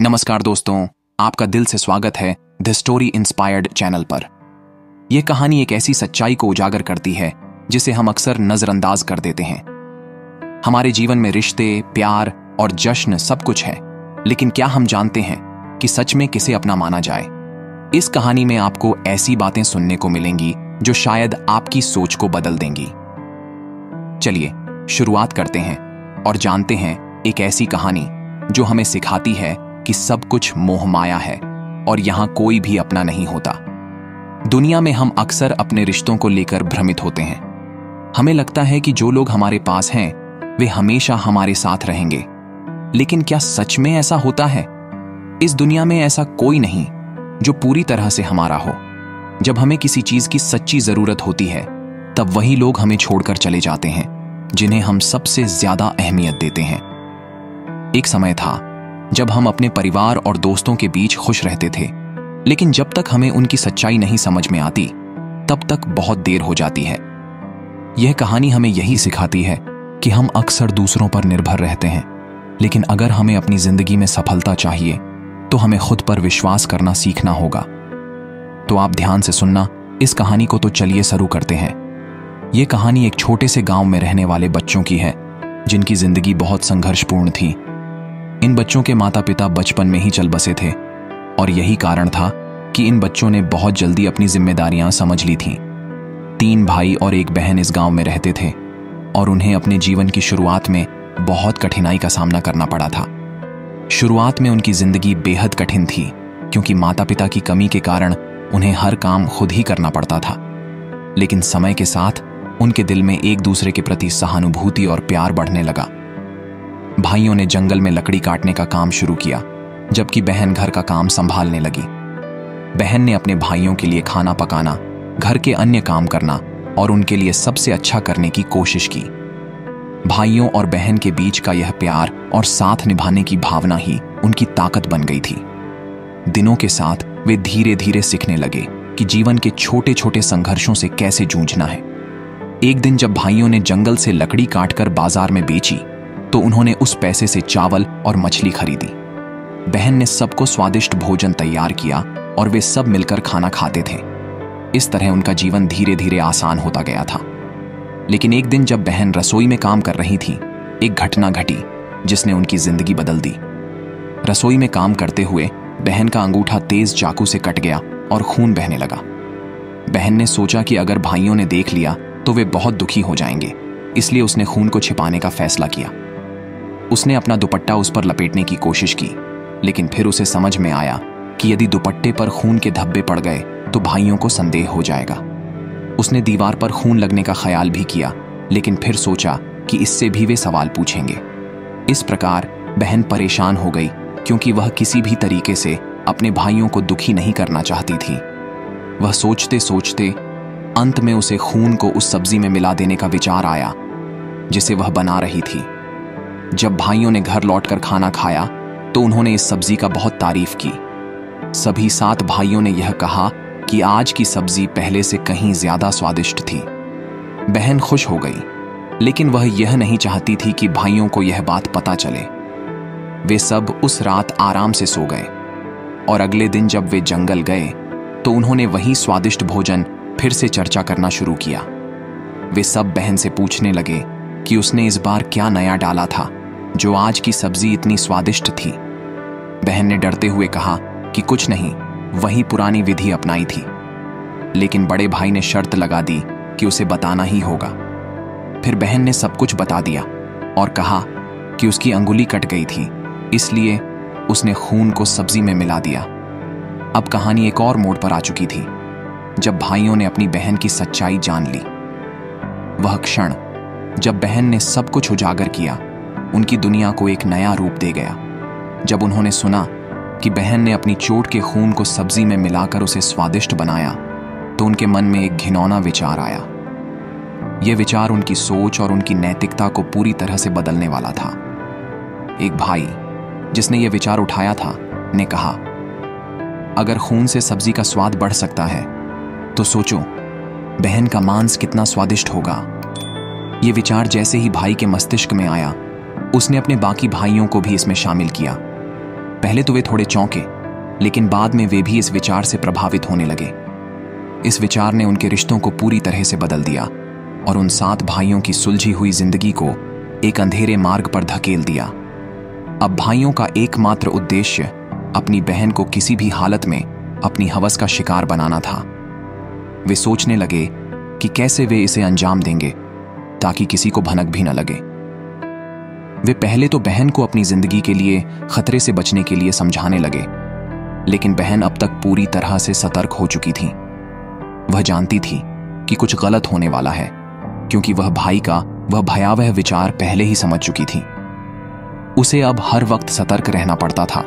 नमस्कार दोस्तों, आपका दिल से स्वागत है द स्टोरी इंस्पायर्ड चैनल पर। यह कहानी एक ऐसी सच्चाई को उजागर करती है जिसे हम अक्सर नजरअंदाज कर देते हैं। हमारे जीवन में रिश्ते, प्यार और जश्न सब कुछ है, लेकिन क्या हम जानते हैं कि सच में किसे अपना माना जाए? इस कहानी में आपको ऐसी बातें सुनने को मिलेंगी जो शायद आपकी सोच को बदल देंगी। चलिए शुरुआत करते हैं और जानते हैं एक ऐसी कहानी जो हमें सिखाती है कि सब कुछ मोह माया है और यहां कोई भी अपना नहीं होता। दुनिया में हम अक्सर अपने रिश्तों को लेकर भ्रमित होते हैं। हमें लगता है कि जो लोग हमारे पास हैं वे हमेशा हमारे साथ रहेंगे, लेकिन क्या सच में ऐसा होता है? इस दुनिया में ऐसा कोई नहीं जो पूरी तरह से हमारा हो। जब हमें किसी चीज की सच्ची जरूरत होती है तब वही लोग हमें छोड़कर चले जाते हैं जिन्हें हम सबसे ज्यादा अहमियत देते हैं। एक समय था जब हम अपने परिवार और दोस्तों के बीच खुश रहते थे, लेकिन जब तक हमें उनकी सच्चाई नहीं समझ में आती तब तक बहुत देर हो जाती है। यह कहानी हमें यही सिखाती है कि हम अक्सर दूसरों पर निर्भर रहते हैं, लेकिन अगर हमें अपनी जिंदगी में सफलता चाहिए तो हमें खुद पर विश्वास करना सीखना होगा। तो आप ध्यान से सुनना इस कहानी को। तो चलिए शुरू करते हैं। यह कहानी एक छोटे से गांव में रहने वाले बच्चों की है जिनकी जिंदगी बहुत संघर्षपूर्ण थी। इन बच्चों के माता पिता बचपन में ही चल बसे थे और यही कारण था कि इन बच्चों ने बहुत जल्दी अपनी जिम्मेदारियां समझ ली थीं। 3 भाई और 1 बहन इस गांव में रहते थे और उन्हें अपने जीवन की शुरुआत में बहुत कठिनाई का सामना करना पड़ा था। शुरुआत में उनकी जिंदगी बेहद कठिन थी क्योंकि माता पिता की कमी के कारण उन्हें हर काम खुद ही करना पड़ता था। लेकिन समय के साथ उनके दिल में एक दूसरे के प्रति सहानुभूति और प्यार बढ़ने लगा। भाइयों ने जंगल में लकड़ी काटने का काम शुरू किया, जबकि बहन घर का काम संभालने लगी। बहन ने अपने भाइयों के लिए खाना पकाना, घर के अन्य काम करना और उनके लिए सबसे अच्छा करने की कोशिश की। भाइयों और बहन के बीच का यह प्यार और साथ निभाने की भावना ही उनकी ताकत बन गई थी। दिनों के साथ वे धीरे धीरे सीखने लगे कि जीवन के छोटे छोटे संघर्षों से कैसे जूझना है। एक दिन जब भाइयों ने जंगल से लकड़ी काटकर बाजार में बेची तो उन्होंने उस पैसे से चावल और मछली खरीदी। बहन ने सबको स्वादिष्ट भोजन तैयार किया और वे सब मिलकर खाना खाते थे। इस तरह उनका जीवन धीरे धीरे आसान होता गया था। लेकिन एक दिन जब बहन रसोई में काम कर रही थी, एक घटना घटी जिसने उनकी जिंदगी बदल दी। रसोई में काम करते हुए बहन का अंगूठा तेज चाकू से कट गया और खून बहने लगा। बहन ने सोचा कि अगर भाइयों ने देख लिया तो वे बहुत दुखी हो जाएंगे, इसलिए उसने खून को छिपाने का फैसला किया। उसने अपना दुपट्टा उस पर लपेटने की कोशिश की, लेकिन फिर उसे समझ में आया कि यदि दुपट्टे पर खून के धब्बे पड़ गए तो भाइयों को संदेह हो जाएगा। उसने दीवार पर खून लगने का ख्याल भी किया, लेकिन फिर सोचा कि इससे भी वे सवाल पूछेंगे। इस प्रकार बहन परेशान हो गई क्योंकि वह किसी भी तरीके से अपने भाइयों को दुखी नहीं करना चाहती थी। वह सोचते सोचते अंत में उसे खून को उस सब्जी में मिला देने का विचार आया जिसे वह बना रही थी। जब भाइयों ने घर लौटकर खाना खाया तो उन्होंने इस सब्जी का बहुत तारीफ की। सभी 7 भाइयों ने यह कहा कि आज की सब्जी पहले से कहीं ज्यादा स्वादिष्ट थी। बहन खुश हो गई, लेकिन वह यह नहीं चाहती थी कि भाइयों को यह बात पता चले। वे सब उस रात आराम से सो गए और अगले दिन जब वे जंगल गए तो उन्होंने वही स्वादिष्ट भोजन फिर से चर्चा करना शुरू किया। वे सब बहन से पूछने लगे कि उसने इस बार क्या नया डाला था जो आज की सब्जी इतनी स्वादिष्ट थी। बहन ने डरते हुए कहा कि कुछ नहीं, वही पुरानी विधि अपनाई थी। लेकिन बड़े भाई ने शर्त लगा दी कि उसे बताना ही होगा। फिर बहन ने सब कुछ बता दिया और कहा कि उसकी अंगुली कट गई थी, इसलिए उसने खून को सब्जी में मिला दिया। अब कहानी एक और मोड़ पर आ चुकी थी जब भाइयों ने अपनी बहन की सच्चाई जान ली। वह क्षण जब बहन ने सब कुछ उजागर किया उनकी दुनिया को एक नया रूप दे गया। जब उन्होंने सुना कि बहन ने अपनी चोट के खून को सब्जी में मिलाकर उसे स्वादिष्ट बनाया तो उनके मन में एक घिनौना विचार आया। यह विचार उनकी सोच और उनकी नैतिकता को पूरी तरह से बदलने वाला था। एक भाई जिसने यह विचार उठाया था ने कहा, अगर खून से सब्जी का स्वाद बढ़ सकता है तो सोचो बहन का मांस कितना स्वादिष्ट होगा। यह विचार जैसे ही भाई के मस्तिष्क में आया उसने अपने बाकी भाइयों को भी इसमें शामिल किया। पहले तो वे थोड़े चौंके, लेकिन बाद में वे भी इस विचार से प्रभावित होने लगे। इस विचार ने उनके रिश्तों को पूरी तरह से बदल दिया और उन 7 भाइयों की सुलझी हुई जिंदगी को एक अंधेरे मार्ग पर धकेल दिया। अब भाइयों का एकमात्र उद्देश्य अपनी बहन को किसी भी हालत में अपनी हवस का शिकार बनाना था। वे सोचने लगे कि कैसे वे इसे अंजाम देंगे ताकि किसी को भनक भी न लगे। वे पहले तो बहन को अपनी जिंदगी के लिए खतरे से बचने के लिए समझाने लगे, लेकिन बहन अब तक पूरी तरह से सतर्क हो चुकी थी। वह जानती थी कि कुछ गलत होने वाला है, क्योंकि वह भाई का वह भयावह विचार पहले ही समझ चुकी थी। उसे अब हर वक्त सतर्क रहना पड़ता था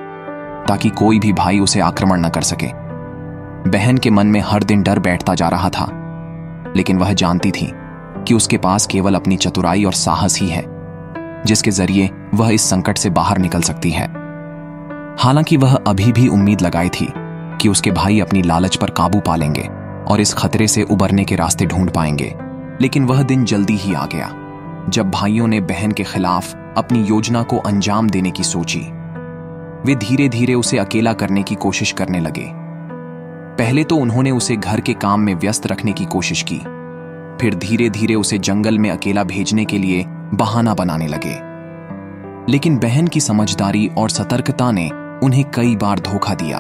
ताकि कोई भी भाई उसे आक्रमण न कर सके। बहन के मन में हर दिन डर बैठता जा रहा था, लेकिन वह जानती थी कि उसके पास केवल अपनी चतुराई और साहस ही है, जिसके जरिए वह इस संकट से बाहर निकल सकती है। हालांकि वह अभी भी उम्मीद लगाई थी कि उसके भाई अपनी लालच पर काबू पा लेंगे और इस खतरे से उबरने के रास्ते ढूंढ पाएंगे, लेकिन वह दिन जल्दी ही आ गया जब भाइयों ने बहन के खिलाफ अपनी योजना को अंजाम देने की सोची। वे धीरे धीरे उसे अकेला करने की कोशिश करने लगे। पहले तो उन्होंने उसे घर के काम में व्यस्त रखने की कोशिश की, फिर धीरे धीरे उसे जंगल में अकेला भेजने के लिए बहाना बनाने लगे। लेकिन बहन की समझदारी और सतर्कता ने उन्हें कई बार धोखा दिया।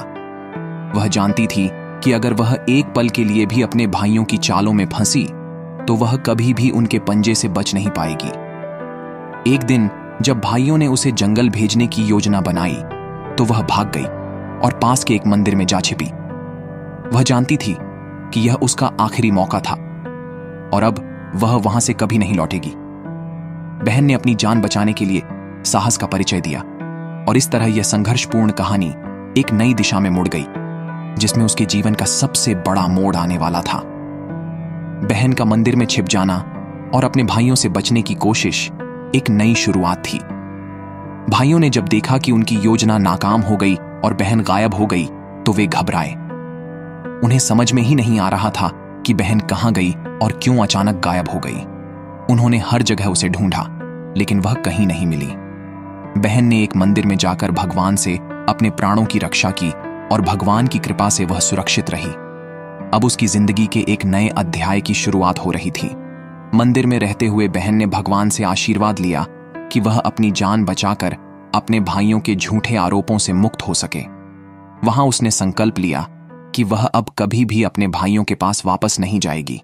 वह जानती थी कि अगर वह एक पल के लिए भी अपने भाइयों की चालों में फंसी तो वह कभी भी उनके पंजे से बच नहीं पाएगी। एक दिन जब भाइयों ने उसे जंगल भेजने की योजना बनाई तो वह भाग गई और पास के एक मंदिर में जा छिपी। वह जानती थी कि यह उसका आखिरी मौका था और अब वह वहां से कभी नहीं लौटेगी। बहन ने अपनी जान बचाने के लिए साहस का परिचय दिया और इस तरह यह संघर्षपूर्ण कहानी एक नई दिशा में मुड़ गई, जिसमें उसके जीवन का सबसे बड़ा मोड़ आने वाला था। बहन का मंदिर में छिप जाना और अपने भाइयों से बचने की कोशिश एक नई शुरुआत थी। भाइयों ने जब देखा कि उनकी योजना नाकाम हो गई और बहन गायब हो गई तो वे घबराए। उन्हें समझ में ही नहीं आ रहा था कि बहन कहां गई और क्यों अचानक गायब हो गई। उन्होंने हर जगह उसे ढूंढा, लेकिन वह कहीं नहीं मिली। बहन ने एक मंदिर में जाकर भगवान से अपने प्राणों की रक्षा की और भगवान की कृपा से वह सुरक्षित रही। अब उसकी जिंदगी के एक नए अध्याय की शुरुआत हो रही थी। मंदिर में रहते हुए बहन ने भगवान से आशीर्वाद लिया कि वह अपनी जान बचाकर अपने भाइयों के झूठे आरोपों से मुक्त हो सके। वहां उसने संकल्प लिया कि वह अब कभी भी अपने भाइयों के पास वापस नहीं जाएगी।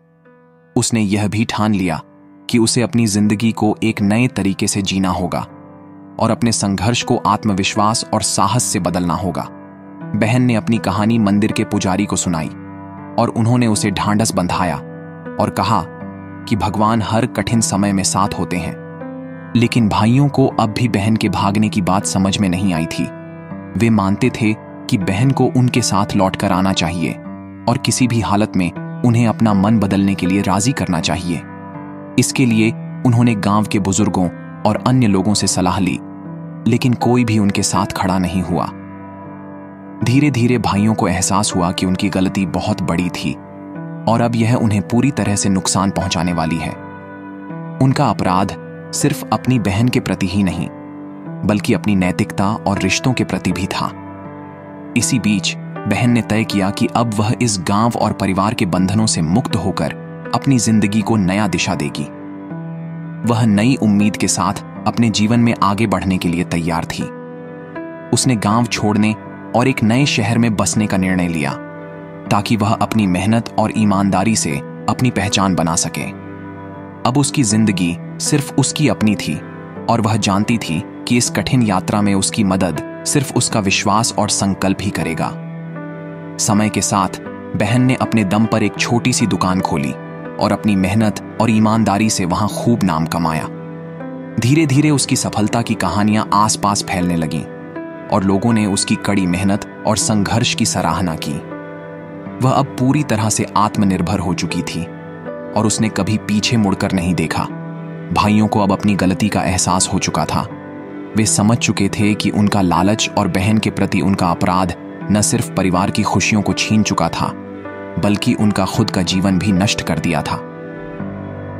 उसने यह भी ठान लिया कि उसे अपनी जिंदगी को एक नए तरीके से जीना होगा और अपने संघर्ष को आत्मविश्वास और साहस से बदलना होगा। बहन ने अपनी कहानी मंदिर के पुजारी को सुनाई और उन्होंने उसे ढांढस बंधाया और कहा कि भगवान हर कठिन समय में साथ होते हैं। लेकिन भाइयों को अब भी बहन के भागने की बात समझ में नहीं आई थी। वे मानते थे कि बहन को उनके साथ लौटकर आना चाहिए और किसी भी हालत में उन्हें अपना मन बदलने के लिए राजी करना चाहिए। इसके लिए उन्होंने गांव के बुजुर्गों और अन्य लोगों से सलाह ली, लेकिन कोई भी उनके साथ खड़ा नहीं हुआ। धीरे धीरे भाइयों को एहसास हुआ कि उनकी गलती बहुत बड़ी थी और अब यह उन्हें पूरी तरह से नुकसान पहुंचाने वाली है। उनका अपराध सिर्फ अपनी बहन के प्रति ही नहीं, बल्कि अपनी नैतिकता और रिश्तों के प्रति भी था। इसी बीच बहन ने तय किया कि अब वह इस गांव और परिवार के बंधनों से मुक्त होकर अपनी जिंदगी को नया दिशा देगी। वह नई उम्मीद के साथ अपने जीवन में आगे बढ़ने के लिए तैयार थी। उसने गांव छोड़ने और एक नए शहर में बसने का निर्णय लिया ताकि वह अपनी मेहनत और ईमानदारी से अपनी पहचान बना सके। अब उसकी जिंदगी सिर्फ उसकी अपनी थी और वह जानती थी कि इस कठिन यात्रा में उसकी मदद सिर्फ उसका विश्वास और संकल्प ही करेगा। समय के साथ बहन ने अपने दम पर एक छोटी सी दुकान खोली और अपनी मेहनत और ईमानदारी से वहां खूब नाम कमाया। धीरे धीरे उसकी सफलता की कहानियां आसपास फैलने लगीं और लोगों ने उसकी कड़ी मेहनत और संघर्ष की सराहना की। वह अब पूरी तरह से आत्मनिर्भर हो चुकी थी और उसने कभी पीछे मुड़कर नहीं देखा। भाइयों को अब अपनी गलती का एहसास हो चुका था। वे समझ चुके थे कि उनका लालच और बहन के प्रति उनका अपराध न सिर्फ परिवार की खुशियों को छीन चुका था, बल्कि उनका खुद का जीवन भी नष्ट कर दिया था।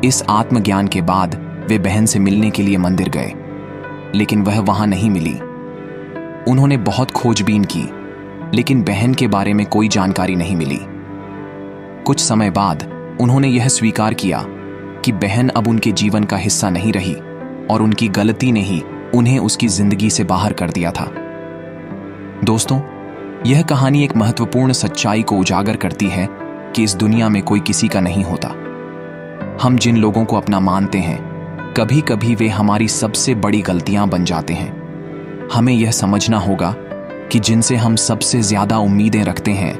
इस आत्मज्ञान के बाद वे बहन से मिलने के लिए मंदिर गए, लेकिन वह वहां नहीं मिली। उन्होंने बहुत खोजबीन की, लेकिन बहन के बारे में कोई जानकारी नहीं मिली। कुछ समय बाद उन्होंने यह स्वीकार किया कि बहन अब उनके जीवन का हिस्सा नहीं रही और उनकी गलती ने ही उन्हें उसकी जिंदगी से बाहर कर दिया था। दोस्तों, यह कहानी एक महत्वपूर्ण सच्चाई को उजागर करती है कि इस दुनिया में कोई किसी का नहीं होता। हम जिन लोगों को अपना मानते हैं, कभी कभी वे हमारी सबसे बड़ी गलतियां बन जाते हैं। हमें यह समझना होगा कि जिनसे हम सबसे ज्यादा उम्मीदें रखते हैं,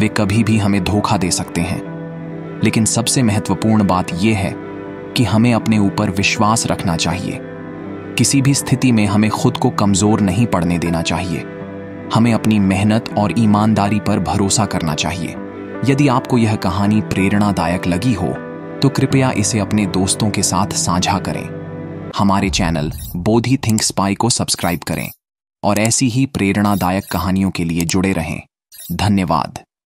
वे कभी भी हमें धोखा दे सकते हैं। लेकिन सबसे महत्वपूर्ण बात यह है कि हमें अपने ऊपर विश्वास रखना चाहिए। किसी भी स्थिति में हमें खुद को कमजोर नहीं पड़ने देना चाहिए। हमें अपनी मेहनत और ईमानदारी पर भरोसा करना चाहिए। यदि आपको यह कहानी प्रेरणादायक लगी हो तो कृपया इसे अपने दोस्तों के साथ साझा करें। हमारे चैनल बोधी थिंक स्पाई को सब्सक्राइब करें और ऐसी ही प्रेरणादायक कहानियों के लिए जुड़े रहें। धन्यवाद।